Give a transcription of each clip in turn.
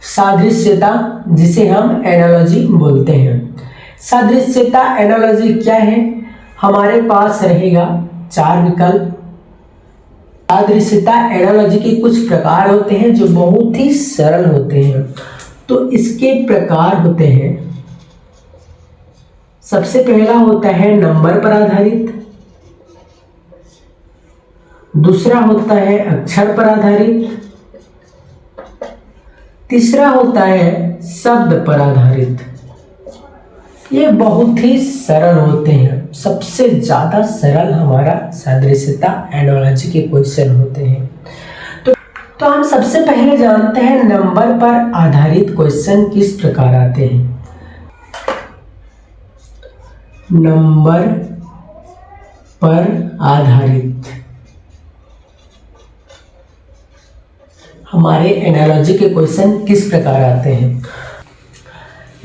सादृश्यता, जिसे हम एनालॉजी बोलते हैं। सादृश्यता एनालॉजी क्या है? हमारे पास रहेगा 4 विकल्प। सादृश्यता एनालॉजी के कुछ प्रकार होते हैं जो बहुत ही सरल होते हैं। तो इसके प्रकार होते हैं, सबसे पहला होता है नंबर पर आधारित, दूसरा होता है अक्षर पर आधारित, तीसरा होता है शब्द पर आधारित। ये बहुत ही सरल होते हैं, सबसे ज्यादा सरल हमारा सादृश्यता एनालॉजी के क्वेश्चन होते हैं। तो हम सबसे पहले जानते हैं नंबर पर आधारित क्वेश्चन किस प्रकार आते हैं। नंबर पर आधारित हमारे एनालॉजी के क्वेश्चन किस प्रकार आते हैं।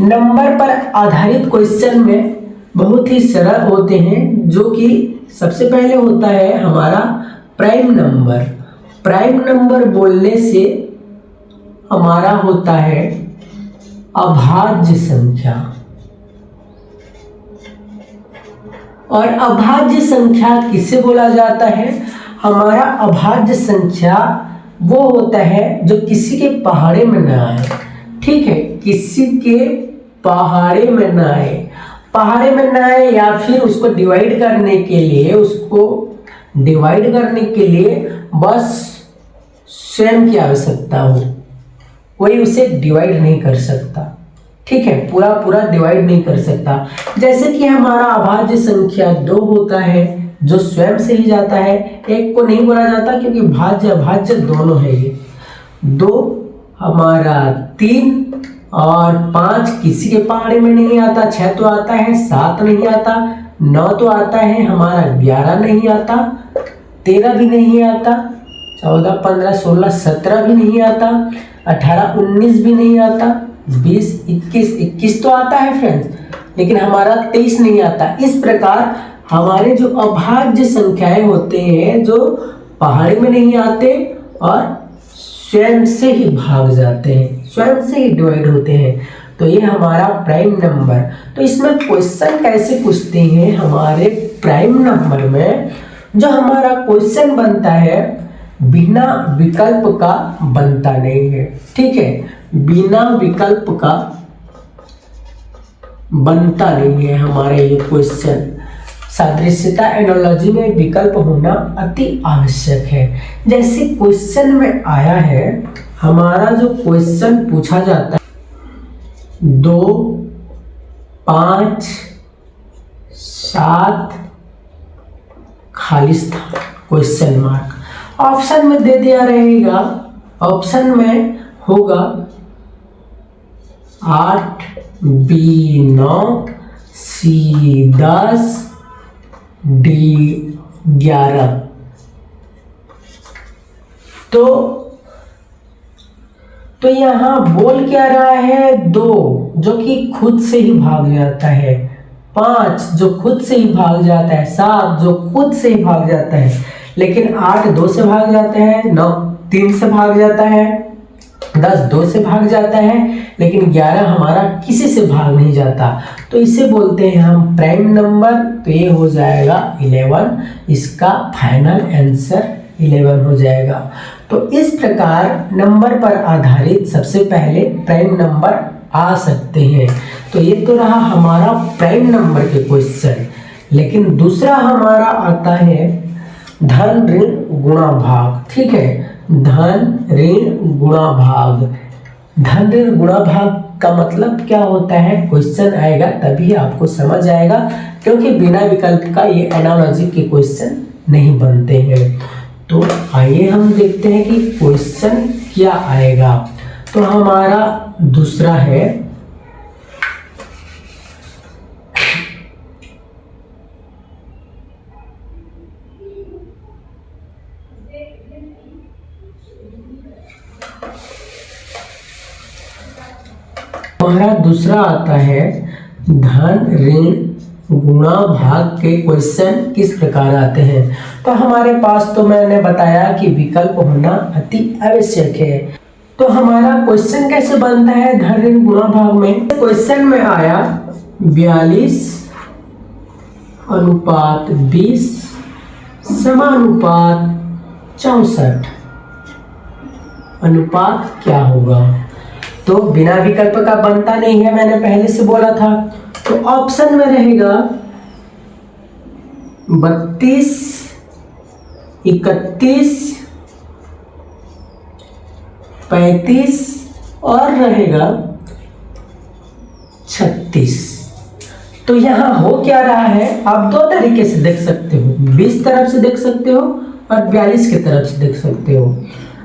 नंबर पर आधारित क्वेश्चन में बहुत ही सरल होते हैं, जो कि सबसे पहले होता है हमारा प्राइम नंबर। प्राइम नंबर बोलने से हमारा होता है अभाज्य संख्या, और अभाज्य संख्या किसे बोला जाता है? हमारा अभाज्य संख्या वो होता है जो किसी के पहाड़े में ना आए। ठीक है, किसी के पहाड़े में ना आए, पहाड़े में ना आए, या फिर उसको डिवाइड करने के लिए बस स्वयं की आवश्यकता हो, कोई उसे डिवाइड नहीं कर सकता। ठीक है, पूरा डिवाइड नहीं कर सकता। जैसे कि हमारा अभाज्य संख्या 2 होता है जो स्वयं से ही जाता है, एक को नहीं बोला जाता क्योंकि भाज्य अभाज्य दोनों है। ये 2 हमारा 3 और 5 किसी के पहाड़े में नहीं आता, 6 तो आता है, 7 नहीं आता, 9 तो आता है, हमारा 11 नहीं आता, 13 भी नहीं आता, 14, 15, 16, 17 भी नहीं आता, 18, 19 भी नहीं आता, 20, 21 तो आता है फ्रेंड्स, लेकिन हमारा 23 नहीं आता। इस प्रकार हमारे जो अभाज्य संख्याएं होते हैं जो पहाड़ी में नहीं आते और स्वयं से ही भाग जाते हैं, स्वयं से ही डिवाइड होते हैं, तो ये हमारा प्राइम नंबर। तो इसमें क्वेश्चन कैसे पूछते हैं? हमारे प्राइम नंबर में जो हमारा क्वेश्चन बनता है बिना विकल्प का बनता नहीं है। ठीक है, बिना विकल्प का बनता नहीं है हमारे ये क्वेश्चन। सादृश्यता एनालॉजी में विकल्प होना अति आवश्यक है। जैसे क्वेश्चन में आया है, हमारा जो क्वेश्चन पूछा जाता है 2, 5, 7 खाली स्थान क्वेश्चन मार्क। ऑप्शन में दे दिया रहेगा, ऑप्शन में होगा 8, B 9, C 10, D 11। तो यहां बोल क्या रहा है? 2 जो कि खुद से ही भाग जाता है, 5 जो खुद से ही भाग जाता है, 7 जो खुद से ही भाग जाता है, लेकिन 8 2 से भाग जाता है, 9 3 से भाग जाता है, 10 2 से भाग जाता है, लेकिन 11 हमारा किसी से भाग नहीं जाता। तो इसे बोलते हैं हम प्राइम नंबर। तो ये हो जाएगा 11, इसका फाइनल आंसर 11 हो जाएगा। तो इस प्रकार नंबर पर आधारित सबसे पहले प्राइम नंबर आ सकते हैं। तो ये तो रहा हमारा प्राइम नंबर के क्वेश्चन। लेकिन दूसरा हमारा आता है धन ऋण गुणा भाग। ठीक है, धन ऋण गुणा भाग। धन ऋण गुणा भाग का मतलब क्या होता है? क्वेश्चन आएगा तभी आपको समझ आएगा, क्योंकि बिना विकल्प का ये एनालॉजी के क्वेश्चन नहीं बनते हैं। तो आइए हम देखते हैं कि क्वेश्चन क्या आएगा। तो हमारा दूसरा है हमारा दूसरा आता है धन ऋण गुणा भाग के क्वेश्चन किस प्रकार आते हैं। तो हमारे पास तो मैंने बताया कि विकल्प होना अति आवश्यक है। तो हमारा क्वेश्चन कैसे बनता है धन ऋण गुणा भाग में? क्वेश्चन में आया 42:20 समानुपात 64 अनुपात क्या होगा? तो बिना विकल्प का बनता नहीं है, मैंने पहले से बोला था। तो ऑप्शन में रहेगा 32, 31, 35 और रहेगा 36। तो यहां हो क्या रहा है, आप दो तरीके से देख सकते हो, 20 तरफ से देख सकते हो और 42 की तरफ से देख सकते हो।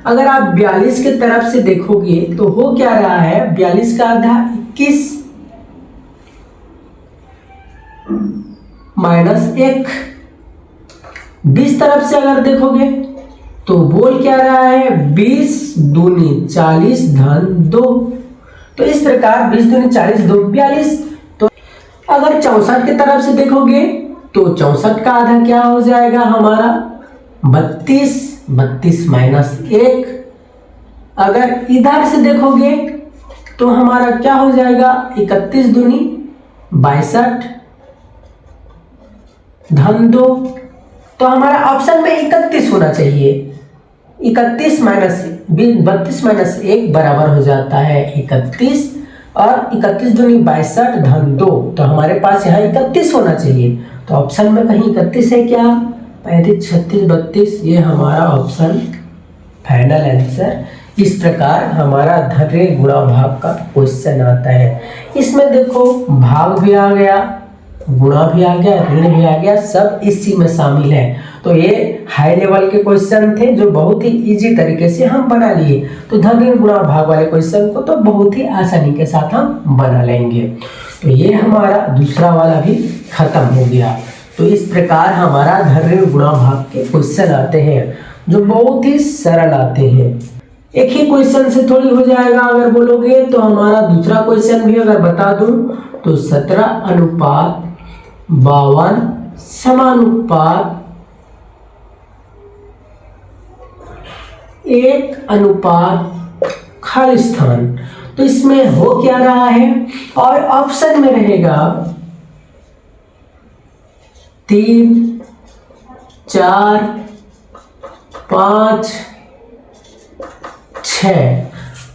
अगर आप 42 की तरफ से देखोगे तो हो क्या रहा है, 42 का आधा 21 -1। 20 तरफ से अगर देखोगे तो बोल क्या रहा है, 20 दूनी 40 धन 2। तो इस प्रकार 20 दूनी 40 2 42। तो अगर 64 की तरफ से देखोगे तो 64 का आधा क्या हो जाएगा हमारा 32, 32 -1। अगर इधर से देखोगे तो हमारा क्या हो जाएगा 31 दूनी 62 धन 2। तो हमारा ऑप्शन में 31 होना चाहिए। 31 32 -1 बराबर हो जाता है 31 और 31 दूनी 62 धन 2। तो हमारे पास यहाँ 31 होना चाहिए। तो ऑप्शन में कहीं 31 है क्या? 35, 36, 32 ये हमारा ऑप्शन फाइनल आंसर। इस प्रकार हमारा धन ऋण गुणा भाग का क्वेश्चन आता है। इसमें देखो भाग भी आ गया, गुणा भी आ गया, ऋण भी आ गया, सब इसी में शामिल है। तो ये हाई लेवल के क्वेश्चन थे जो बहुत ही इजी तरीके से हम बना लिए। तो धन ऋण गुणा भाग वाले क्वेश्चन को तो बहुत ही आसानी के साथ हम बना लेंगे। तो ये हमारा दूसरा वाला भी खत्म हो गया। तो इस प्रकार हमारा धन ऋण गुणा भाग के क्वेश्चन आते हैं जो बहुत ही सरल आते हैं। एक ही क्वेश्चन से थोड़ी हो जाएगा, अगर बोलोगे तो हमारा दूसरा क्वेश्चन भी अगर बता दूं तो 17:52 समानुपात 1 खाली स्थान। तो इसमें हो क्या रहा है, और ऑप्शन में रहेगा 3, 4, 5, 6।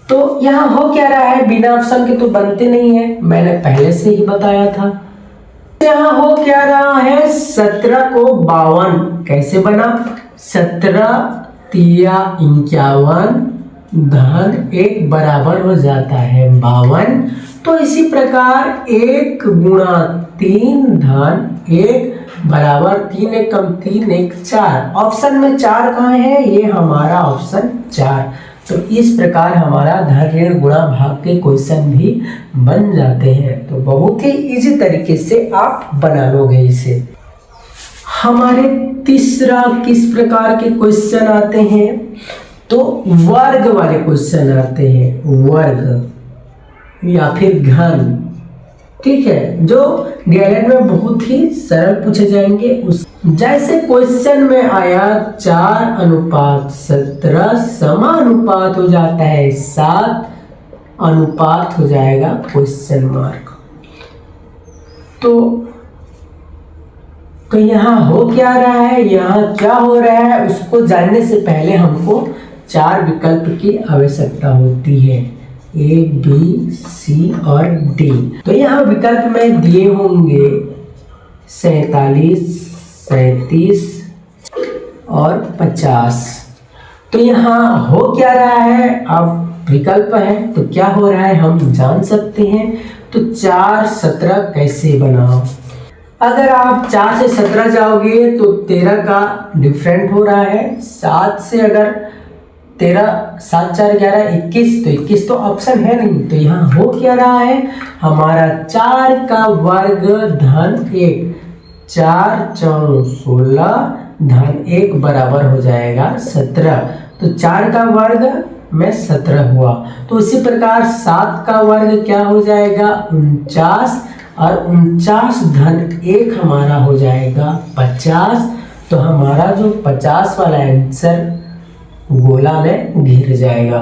तो यहां हो क्या रहा है, बिना ऑप्शन के तो बनते नहीं है, मैंने पहले से ही बताया था। यहां हो क्या रहा है, 17 को 52 कैसे बना, 17 तिया 51 धन 1 बराबर हो जाता है 52। तो इसी प्रकार 1 गुणा 3 धन 1 बराबर 3 1 कम 3 1 4। ऑप्शन में 4 कहाँ है, ये हमारा ऑप्शन 4। तो इस प्रकार हमारा धन ऋण गुणा भाग के क्वेश्चन भी बन जाते हैं। तो बहुत ही इजी तरीके से आप बना लोगे इसे। हमारे तीसरा किस प्रकार के क्वेश्चन आते हैं, तो वर्ग वाले क्वेश्चन आते हैं, वर्ग या फिर घन, ठीक है, जो डीएलएड में बहुत ही सरल पूछे जाएंगे। उस जैसे क्वेश्चन में आया 4:17 समानुपात हो जाता है 7 अनुपात हो जाएगा क्वेश्चन मार्क। तो यहाँ हो क्या रहा है, यहाँ क्या हो रहा है, उसको जानने से पहले हमको 4 विकल्प की आवश्यकता होती है, A, B, C और D। तो यहाँ विकल्प में दिए होंगे 47, 37 और 50। तो यहाँ हो क्या रहा है, अब विकल्प है तो क्या हो रहा है हम जान सकते हैं। तो 4 17 कैसे बनाओ, अगर आप 4 से 17 जाओगे तो 13 का डिफरेंट हो रहा है। 7 से अगर 13 7 4 11 21, तो 21 तो ऑप्शन है नहीं। तो यहाँ हो क्या रहा है, हमारा 4 का वर्ग धन 1, 4 4 16 धन 1 बराबर हो जाएगा 17। तो 4 का वर्ग में 17 हुआ। तो इसी प्रकार 7 का वर्ग क्या हो जाएगा 49 और 49 धन 1 हमारा हो जाएगा 50। तो हमारा जो 50 वाला आंसर गोला में घिर जाएगा।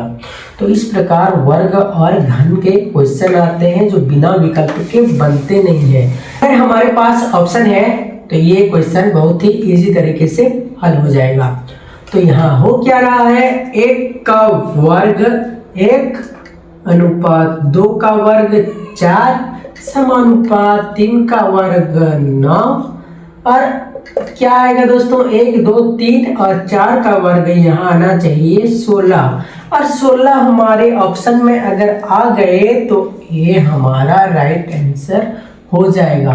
तो तो इस प्रकार वर्ग और घन के क्वेश्चन आते हैं जो बिना विकल्प के बनते नहीं है। अगर हमारे पास ऑप्शन है तो ये क्वेश्चन बहुत ही इजी तरीके से हल हो जाएगा। तो यहाँ हो क्या रहा है, 1 का वर्ग 1 अनुपात 2 का वर्ग 4 समानुपात 3 का वर्ग 9 और क्या आएगा दोस्तों, 1 2 3 और 4 का वर्ग यहाँ आना चाहिए 16 और 16 हमारे ऑप्शन में अगर आ गए तो ये हमारा राइट आंसर हो जाएगा।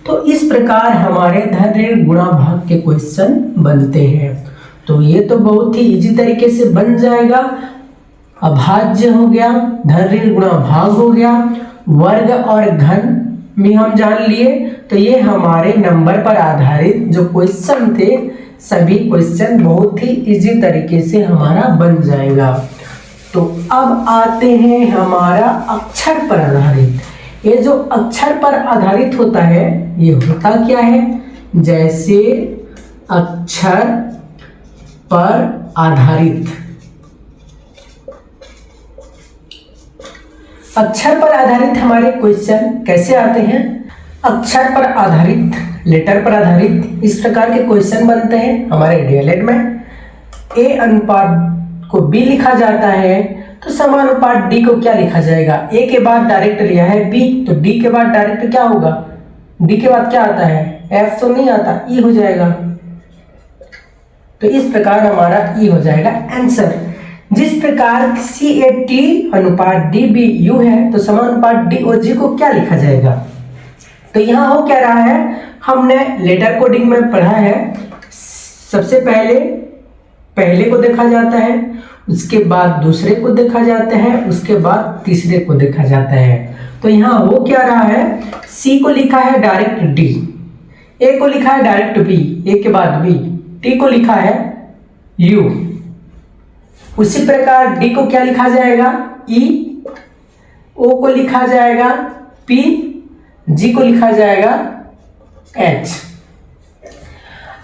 तो इस प्रकार हमारे धन ऋण गुणा भाग के क्वेश्चन बनते हैं। तो ये तो बहुत ही इजी तरीके से बन जाएगा। अभाज्य हो गया, धन ऋण गुणा भाग हो गया, वर्ग और घन में हम जान लिए। तो ये हमारे नंबर पर आधारित जो क्वेश्चन थे सभी क्वेश्चन बहुत ही इजी तरीके से हमारा बन जाएगा। तो अब आते हैं हमारा अक्षर पर आधारित। ये जो अक्षर पर आधारित होता है ये होता क्या है, जैसे अक्षर पर आधारित, अक्षर पर आधारित हमारे क्वेश्चन कैसे आते हैं, अक्षर पर आधारित, लेटर पर आधारित इस प्रकार के क्वेश्चन बनते हैं हमारे डीएलएड में। ए अनुपात को बी लिखा जाता है तो समानुपात डी को क्या लिखा जाएगा, ए के बाद डायरेक्ट लिया है बी तो डी के बाद डायरेक्ट क्या होगा, डी के बाद क्या आता है, एफ तो नहीं आता, ई हो जाएगा। तो इस प्रकार हमारा ई हो जाएगा आंसर। जिस प्रकार सी ए टी अनुपात डी बी यू है तो समानुपात डी और जी को क्या लिखा जाएगा। तो यहाँ हो क्या रहा है, हमने लेटर कोडिंग में पढ़ा है, सबसे पहले को देखा जाता है, उसके बाद दूसरे को देखा जाता है, उसके बाद तीसरे को देखा जाता है। तो यहाँ हो क्या रहा है, सी को लिखा है डायरेक्ट डी, ए को लिखा है डायरेक्ट बी, ए के बाद बी, टी को लिखा है यू, उसी प्रकार डी को क्या लिखा जाएगा ई, ओ को लिखा जाएगा पी, जी को लिखा जाएगा एच।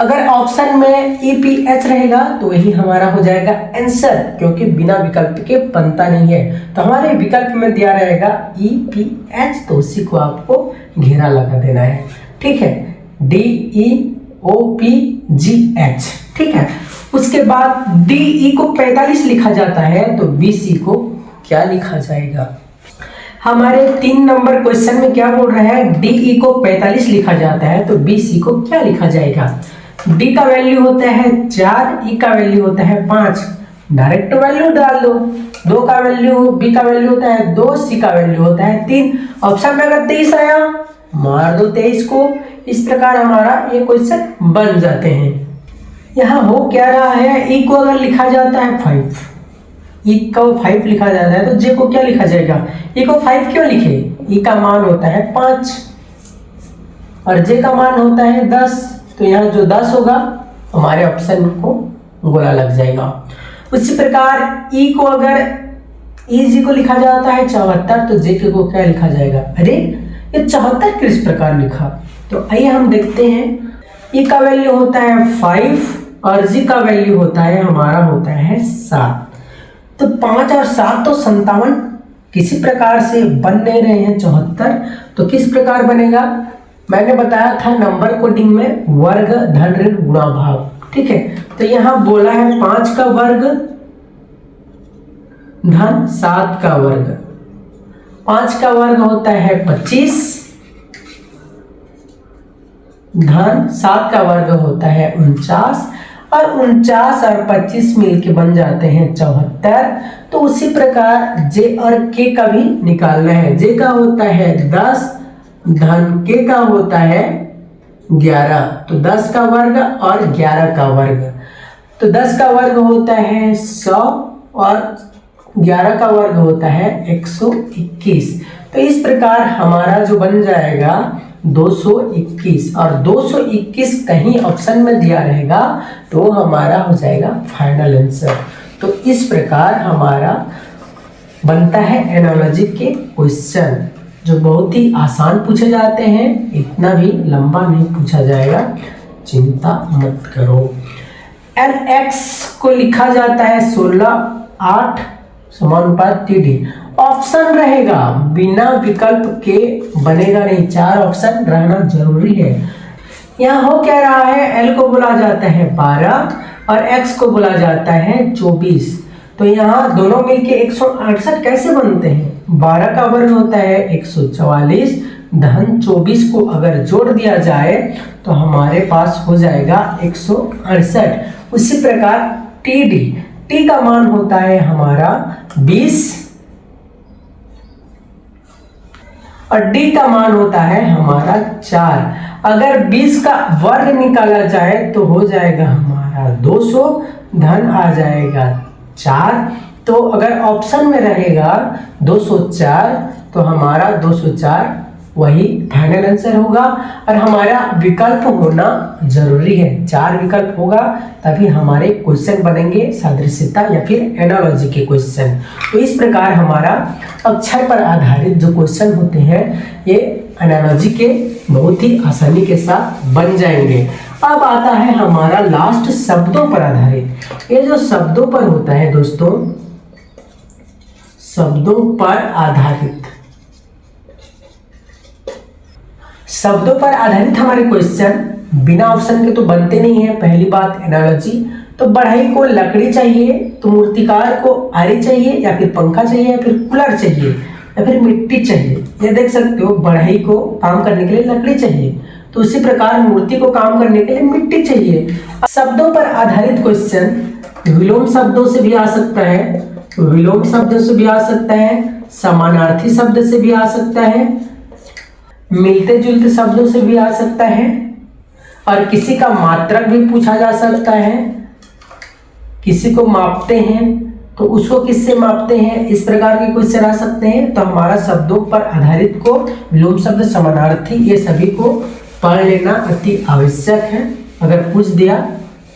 अगर ऑप्शन में ई पी एच रहेगा तो वही हमारा हो जाएगा आंसर, क्योंकि बिना विकल्प के बनता नहीं है। तो हमारे विकल्प में दिया रहेगा ई पी एच, तो उसी को आपको घेरा लगा देना है। ठीक है, D E O P G H. ठीक है, उसके बाद डी ई को 45 लिखा जाता है तो बी सी को क्या लिखा जाएगा। हमारे 3 नंबर क्वेश्चन में क्या बोल रहा है, डी ई को 45 लिखा जाता है तो बी सी को क्या लिखा जाएगा। डी का वैल्यू होता है 4, ई का वैल्यू होता है 5, डायरेक्ट वैल्यू डाल दो। 2 का वैल्यू, बी का वैल्यू होता है 2, सी का वैल्यू होता है 3। ऑप्शन में अगर 23 आया मार दो 23 को। इस प्रकार हमारा ये क्वेश्चन बन जाते हैं। यहाँ हो क्या रहा है, ई को अगर लिखा जाता है 5, ई को 5 लिखा जाता है तो जे को क्या लिखा जाएगा, ई को 5 क्यों लिखे, ई का मान होता है 5 और जे का मान होता है 10। तो यहाँ जो 10 होगा हमारे ऑप्शन को गोला लग जाएगा। उसी प्रकार ई को अगर ई जी को लिखा जाता है 74 तो जे के को क्या लिखा जाएगा। अरे ये 74 किस प्रकार लिखा, तो आइए हम देखते हैं। ई का वैल्यू होता है 5 और जी का वैल्यू होता है हमारा होता है 7। तो 5 और 7 तो 57 किसी प्रकार से बन नहीं रहे हैं 74। तो किस प्रकार बनेगा, मैंने बताया था नंबर कोडिंग में वर्ग धन ऋण गुणा भाग। ठीक है, तो यहाँ बोला है 5 का वर्ग धन 7 का वर्ग, 5 का वर्ग होता है 25 धन 7 का वर्ग होता है 49 और 49 और 25 मिलके बन जाते हैं 74। तो उसी प्रकार जे और के का भी निकालना है। जे का होता है 10 धन के का होता है 11, तो 10 का वर्ग और 11 का वर्ग, तो 10 का वर्ग होता है 100 और 11 का वर्ग होता है 121। तो इस प्रकार हमारा जो बन जाएगा 221 और 221 कहीं ऑप्शन में दिया रहेगा तो हमारा हो जाएगा फाइनल आंसर। तो इस प्रकार हमारा बनता है एनालॉजी के क्वेश्चन जो बहुत ही आसान पूछे जाते हैं, इतना भी लंबा नहीं पूछा जाएगा, चिंता मत करो। एल एक्स को लिखा जाता है 16, 8, समानुपात TD। ऑप्शन रहेगा, बिना विकल्प के बनेगा नहीं, 4 ऑप्शन रहना जरूरी है। यहाँ हो क्या रहा है, L को बोला जाता है 12 और X को बोला जाता है 24। तो यहाँ दोनों मिलके 168 कैसे बनते हैं? 12 का वर्ग होता है 144 धन 24 को अगर जोड़ दिया जाए तो हमारे पास हो जाएगा 168। उसी प्रकार TD, T का मान होता है हमारा 20 और D का मान होता है हमारा 4। अगर 20 का वर्ग निकाला जाए तो हो जाएगा हमारा 200 धन आ जाएगा 4। तो अगर ऑप्शन में रहेगा 204 तो हमारा 204 वही फाइनल आंसर होगा। और हमारा विकल्प होना जरूरी है, 4 विकल्प होगा तभी हमारे क्वेश्चन बनेंगे सादृश्यता या फिर एनालॉजी के क्वेश्चन। तो इस प्रकार हमारा अक्षर पर आधारित जो क्वेश्चन होते हैं ये एनालॉजी के बहुत ही आसानी के साथ बन जाएंगे। अब आता है हमारा लास्ट शब्दों पर आधारित। ये जो शब्दों पर होता है दोस्तों, शब्दों पर आधारित, शब्दों पर आधारित हमारे क्वेश्चन बिना ऑप्शन के तो बनते नहीं है। पहली बात एनालॉजी, तो बढ़ई को लकड़ी चाहिए तो मूर्तिकार को आरी चाहिए या फिर पंखा चाहिए या फिर कूलर चाहिए या फिर मिट्टी चाहिए। ये देख सकते हो, बढ़ई को काम करने के लिए लकड़ी चाहिए तो उसी प्रकार मूर्ति को काम करने के लिए मिट्टी चाहिए। शब्दों पर आधारित क्वेश्चन विलोम शब्दों से भी आ सकता है, विलोम शब्द से भी आ सकता है, समानार्थी शब्द से भी आ सकता है, मिलते जुलते शब्दों से भी आ सकता है और किसी का मात्रक भी पूछा जा सकता है। किसी को मापते हैं तो उसको किससे मापते हैं, इस प्रकार के क्वेश्चन आ सकते हैं। तो हमारा शब्दों पर आधारित को विलोम शब्द, समानार्थी, ये सभी को पढ़ लेना अति आवश्यक है। अगर पूछ दिया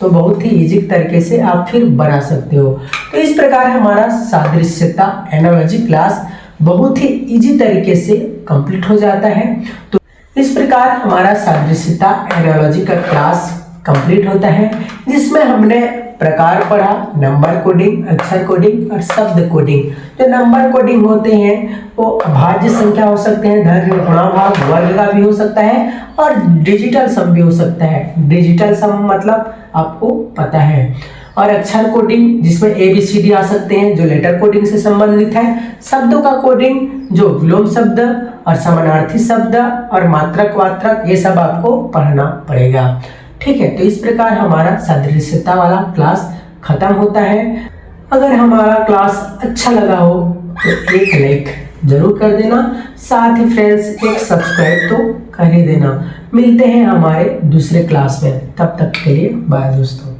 तो बहुत ही इजी तरीके से आप फिर बना सकते हो। तो इस प्रकार हमारा सादृश्यता एनालॉजी क्लास बहुत ही इजी तरीके से कंप्लीट हो जाता है। तो इस प्रकार हमारा सादृश्यता एनालॉजी का क्लास कंप्लीट होता है, जिसमें हमने प्रकार पढ़ा, नंबर कोडिंग, अक्षर कोडिंग और शब्द कोडिंग। जो नंबर कोडिंग होते हैं वो अभाज्य संख्या हो सकते हैं, धन गुणा भाग वर्ग का भी हो सकता है और डिजिटल सम भी हो सकता है। डिजिटल सम मतलब आपको पता है। और अक्षर कोडिंग जिसमें ABCD आ सकते हैं जो लेटर कोडिंग से संबंधित है। शब्दों का कोडिंग जो विलोम शब्द और समानार्थी शब्द और मात्रक वात्रक, ये सब आपको पढ़ना पड़ेगा। ठीक है, तो इस प्रकार हमारा सादृश्यता वाला क्लास खत्म होता है। अगर हमारा क्लास अच्छा लगा हो तो एक लाइक जरूर कर देना, साथ ही फ्रेंड्स एक सब्सक्राइब तो कर ही देना। मिलते हैं हमारे दूसरे क्लास में, तब तक के लिए बाय दोस्तों।